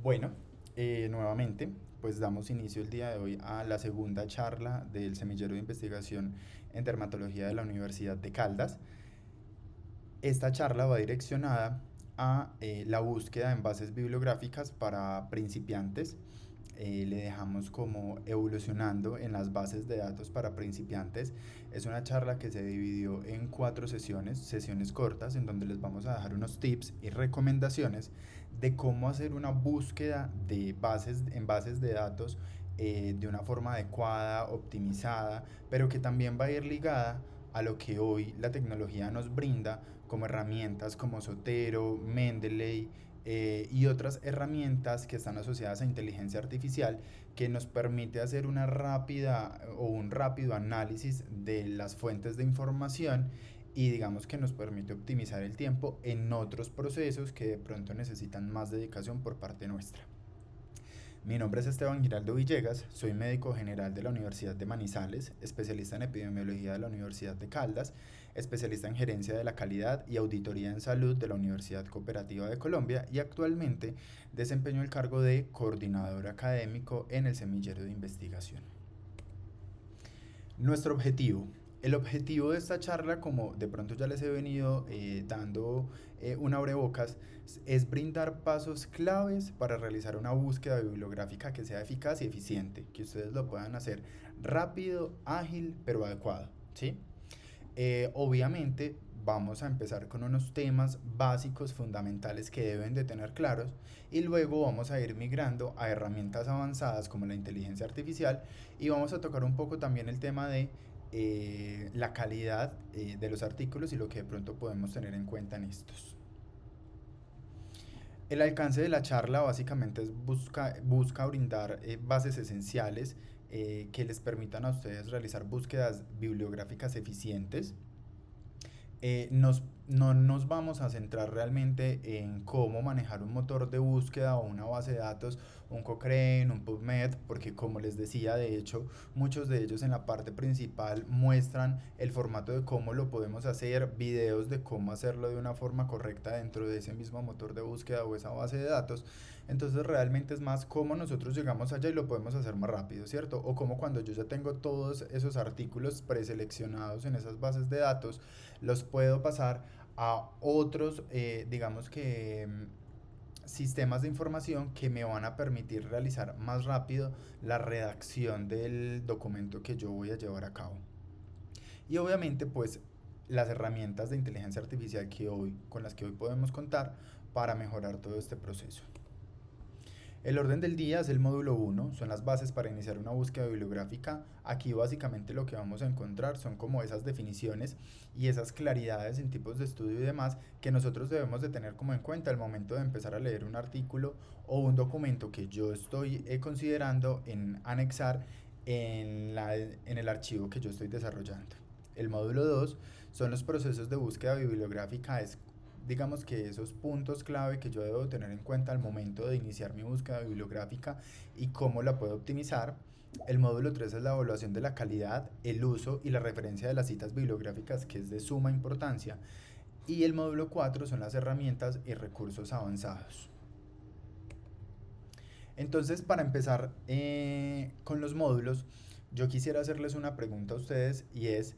Bueno, nuevamente, pues damos inicio el día de hoy a la segunda charla del semillero de investigación en dermatología de la Universidad de Caldas. Esta charla va direccionada a la búsqueda en bases bibliográficas para principiantes. Le dejamos como evolucionando en las bases de datos para principiantes. Es una charla que se dividió en cuatro sesiones cortas, en donde les vamos a dejar unos tips y recomendaciones de cómo hacer una búsqueda de bases, en bases de datos de una forma adecuada, optimizada, pero que también va a ir ligada a lo que hoy la tecnología nos brinda como herramientas como Zotero, Mendeley y otras herramientas que están asociadas a inteligencia artificial que nos permite hacer una rápida o un rápido análisis de las fuentes de información y digamos que nos permite optimizar el tiempo en otros procesos que de pronto necesitan más dedicación por parte nuestra. Mi nombre es Esteban Giraldo Villegas, soy médico general de la Universidad de Manizales, especialista en epidemiología de la Universidad de Caldas, especialista en gerencia de la calidad y auditoría en salud de la Universidad Cooperativa de Colombia y actualmente desempeño el cargo de coordinador académico en el semillero de investigación. Nuestro objetivo. El objetivo de esta charla, como de pronto ya les he venido dando un abrebocas, es brindar pasos claves para realizar una búsqueda bibliográfica que sea eficaz y eficiente, que ustedes lo puedan hacer rápido, ágil, pero adecuado, ¿sí? Obviamente vamos a empezar con unos temas básicos fundamentales que deben de tener claros y luego vamos a ir migrando a herramientas avanzadas como la inteligencia artificial y vamos a tocar un poco también el tema de la calidad de los artículos y lo que de pronto podemos tener en cuenta en estos. El alcance de la charla básicamente busca brindar bases esenciales que les permitan a ustedes realizar búsquedas bibliográficas eficientes. No nos vamos a centrar realmente en cómo manejar un motor de búsqueda o una base de datos, un Cochrane, un PubMed, porque como les decía, de hecho, muchos de ellos en la parte principal muestran el formato de cómo lo podemos hacer, videos de cómo hacerlo de una forma correcta dentro de ese mismo motor de búsqueda o esa base de datos. Entonces realmente es más cómo nosotros llegamos allá y lo podemos hacer más rápido, ¿cierto? O como cuando yo ya tengo todos esos artículos preseleccionados en esas bases de datos, los puedo pasar a otros, digamos que sistemas de información que me van a permitir realizar más rápido la redacción del documento que yo voy a llevar a cabo. Y obviamente pues las herramientas de inteligencia artificial con las que hoy podemos contar para mejorar todo este proceso. El orden del día es el módulo uno, son las bases para iniciar una búsqueda bibliográfica. Aquí básicamente lo que vamos a encontrar son como esas definiciones y esas claridades en tipos de estudio y demás que nosotros debemos de tener como en cuenta al momento de empezar a leer un artículo o un documento que yo estoy considerando en anexar en el archivo que yo estoy desarrollando. El módulo 2 son los procesos de búsqueda bibliográfica, es digamos que esos puntos clave que yo debo tener en cuenta al momento de iniciar mi búsqueda bibliográfica y cómo la puedo optimizar. El módulo 3 es la evaluación de la calidad, el uso y la referencia de las citas bibliográficas, que es de suma importancia. Y el módulo 4 son las herramientas y recursos avanzados. Entonces, para empezar con los módulos, yo quisiera hacerles una pregunta a ustedes y es,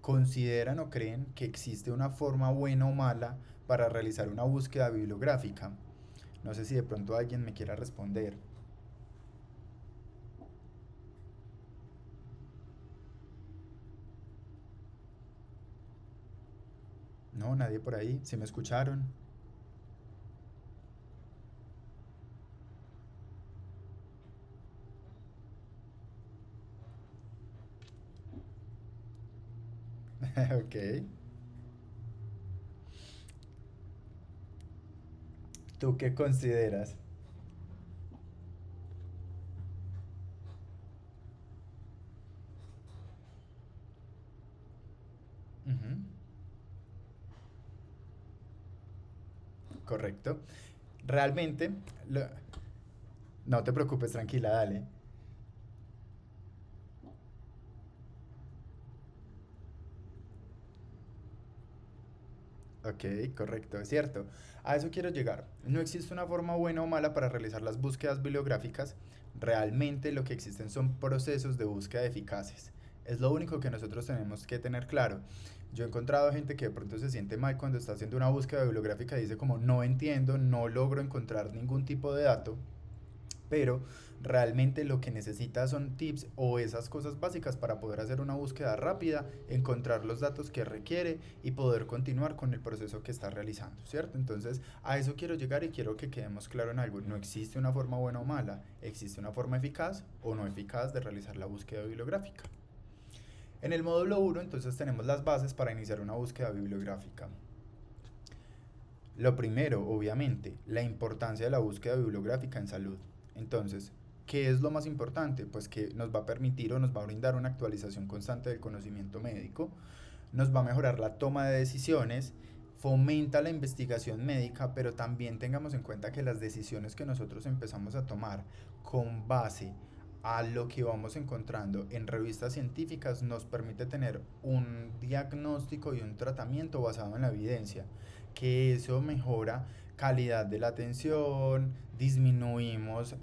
¿consideran o creen que existe una forma buena o mala para realizar una búsqueda bibliográfica? No sé si de pronto alguien me quiera responder. No, nadie por ahí. ¿Sí me escucharon? Ok. ¿Tú qué consideras? Ujú. Correcto. Realmente, lo- no te preocupes, tranquila, dale. Ok, correcto, es cierto. A eso quiero llegar. No existe una forma buena o mala para realizar las búsquedas bibliográficas. Realmente lo que existen son procesos de búsqueda eficaces. Es lo único que nosotros tenemos que tener claro. Yo he encontrado gente que de pronto se siente mal cuando está haciendo una búsqueda bibliográfica y dice como no entiendo, no logro encontrar ningún tipo de dato, pero realmente lo que necesita son tips o esas cosas básicas para poder hacer una búsqueda rápida, encontrar los datos que requiere y poder continuar con el proceso que está realizando, ¿cierto? Entonces, a eso quiero llegar y quiero que quedemos claro en algo. No existe una forma buena o mala, existe una forma eficaz o no eficaz de realizar la búsqueda bibliográfica. En el módulo 1, entonces tenemos las bases para iniciar una búsqueda bibliográfica. Lo primero, obviamente, la importancia de la búsqueda bibliográfica en salud. Entonces, ¿qué es lo más importante? Pues que nos va a permitir o nos va a brindar una actualización constante del conocimiento médico, nos va a mejorar la toma de decisiones, fomenta la investigación médica, pero también tengamos en cuenta que las decisiones que nosotros empezamos a tomar con base a lo que vamos encontrando en revistas científicas nos permite tener un diagnóstico y un tratamiento basado en la evidencia, que eso mejora calidad de la atención, disminuimos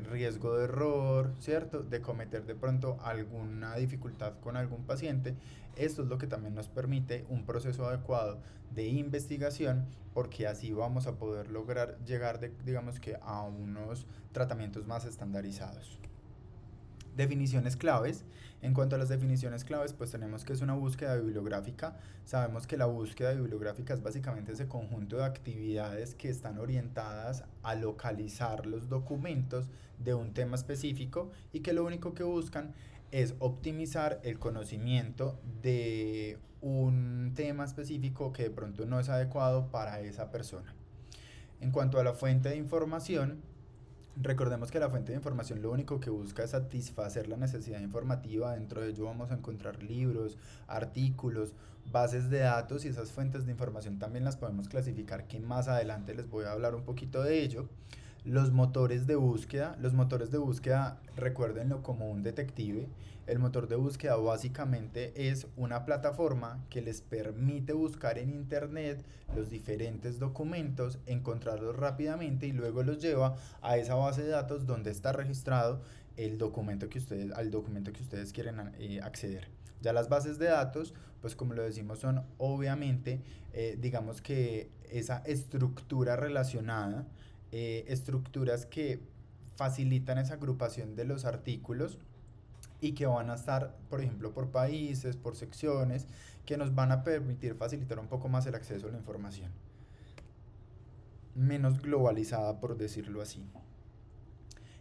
riesgo de error, ¿cierto? De cometer de pronto alguna dificultad con algún paciente. Esto es lo que también nos permite un proceso adecuado de investigación porque así vamos a poder lograr llegar digamos que a unos tratamientos más estandarizados. Definiciones claves. En cuanto a las definiciones claves, pues tenemos que es una búsqueda bibliográfica. Sabemos que la búsqueda bibliográfica es básicamente ese conjunto de actividades que están orientadas a localizar los documentos de un tema específico y que lo único que buscan es optimizar el conocimiento de un tema específico que de pronto no es adecuado para esa persona. En cuanto a la fuente de información, recordemos que la fuente de información lo único que busca es satisfacer la necesidad informativa. Dentro de ello vamos a encontrar libros, artículos, bases de datos y esas fuentes de información también las podemos clasificar, que más adelante les voy a hablar un poquito de ello. Los motores de búsqueda, recuérdenlo como un detective. El motor de búsqueda básicamente es una plataforma que les permite buscar en internet los diferentes documentos, encontrarlos rápidamente y luego los lleva a esa base de datos donde está registrado al documento que ustedes quieren acceder. Ya las bases de datos, pues como lo decimos, son obviamente, digamos que esa estructura relacionada, estructuras que facilitan esa agrupación de los artículos y que van a estar, por ejemplo, por países, por secciones, que nos van a permitir facilitar un poco más el acceso a la información, menos globalizada, por decirlo así.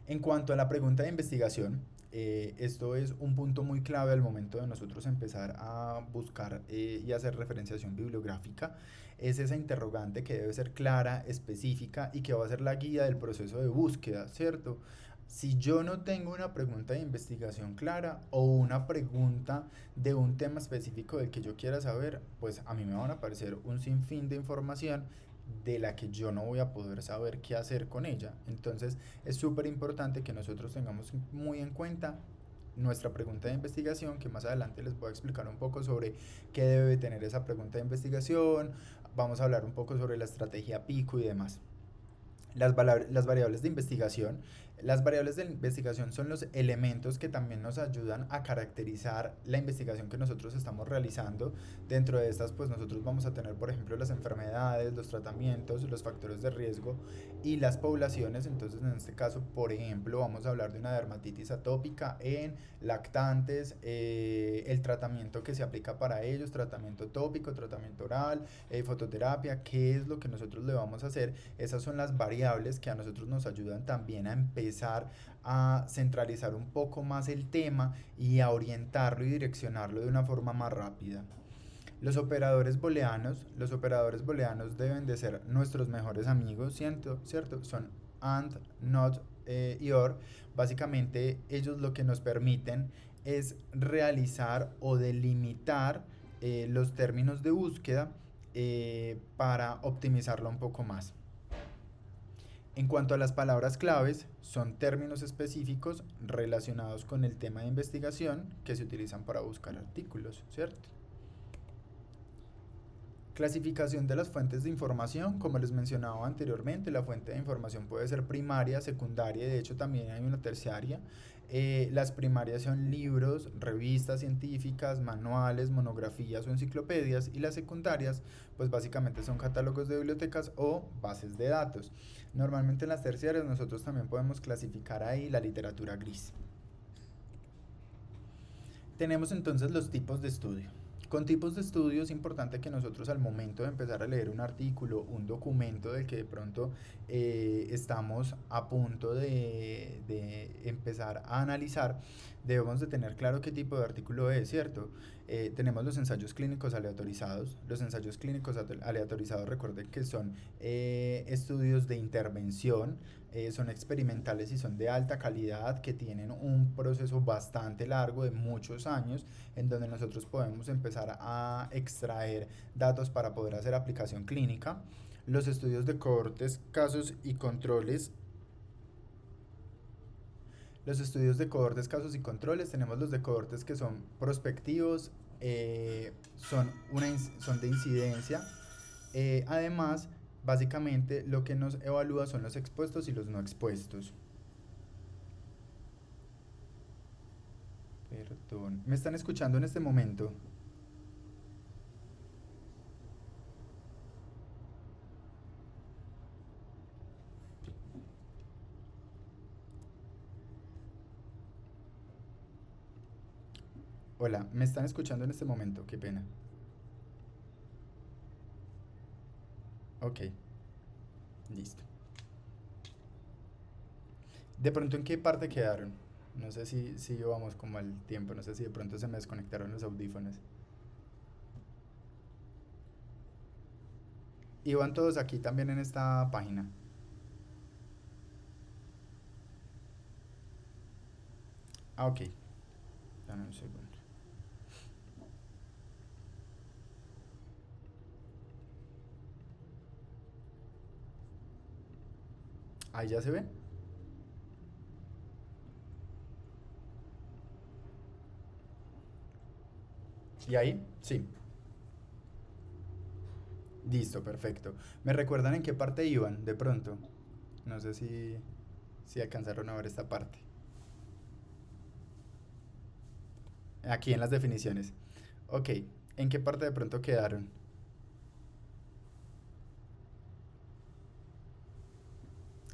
En cuanto a la pregunta de investigación, esto es un punto muy clave al momento de nosotros empezar a buscar y hacer referenciación bibliográfica. Es esa interrogante que debe ser clara, específica y que va a ser la guía del proceso de búsqueda, ¿cierto? Si yo no tengo una pregunta de investigación clara o una pregunta de un tema específico del que yo quiera saber, pues a mí me van a aparecer un sinfín de información de la que yo no voy a poder saber qué hacer con ella. Entonces es súper importante que nosotros tengamos muy en cuenta nuestra pregunta de investigación, que más adelante les voy a explicar un poco sobre qué debe tener esa pregunta de investigación. Vamos a hablar un poco sobre la estrategia PICO y demás. Las variables de investigación. Las variables de investigación son los elementos que también nos ayudan a caracterizar la investigación que nosotros estamos realizando. Dentro de estas, pues nosotros vamos a tener, por ejemplo, las enfermedades, los tratamientos, los factores de riesgo y las poblaciones. Entonces, en este caso, por ejemplo, vamos a hablar de una dermatitis atópica en lactantes, el tratamiento que se aplica para ellos, tratamiento tópico, tratamiento oral, fototerapia, qué es lo que nosotros le vamos a hacer. Esas son las variables que a nosotros nos ayudan también a empezar a centralizar un poco más el tema y a orientarlo y direccionarlo de una forma más rápida. Los operadores booleanos deben de ser nuestros mejores amigos, ¿cierto? Son and, not y or. Básicamente ellos lo que nos permiten es realizar o delimitar los términos de búsqueda para optimizarlo un poco más. En cuanto a las palabras claves, son términos específicos relacionados con el tema de investigación que se utilizan para buscar artículos, ¿cierto? Clasificación de las fuentes de información, como les mencionaba anteriormente, la fuente de información puede ser primaria, secundaria y de hecho también hay una terciaria. Las primarias son libros, revistas científicas, manuales, monografías o enciclopedias y las secundarias pues básicamente son catálogos de bibliotecas o bases de datos. Normalmente en las terciarias nosotros también podemos clasificar ahí la literatura gris. Tenemos entonces los tipos de estudio. Con tipos de estudio es importante que nosotros al momento de empezar a leer un artículo, un documento del que de pronto estamos a punto de empezar a analizar, debemos de tener claro qué tipo de artículo es, ¿cierto? Tenemos los ensayos clínicos aleatorizados. Los ensayos clínicos aleatorizados, recuerden que son estudios de intervención, son experimentales y son de alta calidad, que tienen un proceso bastante largo de muchos años, en donde nosotros podemos empezar a extraer datos para poder hacer aplicación clínica. Los estudios de cohortes, casos y controles. Los estudios de cohortes, casos y controles, tenemos los de cohortes que son prospectivos, son de incidencia. Además, básicamente lo que nos evalúa son los expuestos y los no expuestos. Perdón, ¿me están escuchando en este momento? Hola, ¿me están escuchando en este momento? Qué pena. Ok, listo. ¿De pronto en qué parte quedaron? No sé si vamos como al tiempo, no sé si de pronto se me desconectaron los audífonos. Iban todos aquí también en esta página. Ah, ok. Dame un segundo. Ahí ya se ve. ¿Y ahí? Sí. Listo, perfecto. ¿Me recuerdan en qué parte iban de pronto? No sé si alcanzaron a ver esta parte. Aquí en las definiciones. Ok, ¿en qué parte de pronto quedaron?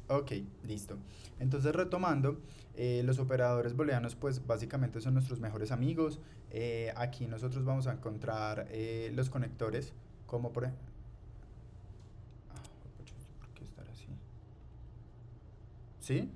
Ok, listo. Entonces retomando, los operadores booleanos pues básicamente son nuestros mejores amigos. Aquí nosotros vamos a encontrar los conectores como por... Ah, ¿por qué estar así? ¿Sí?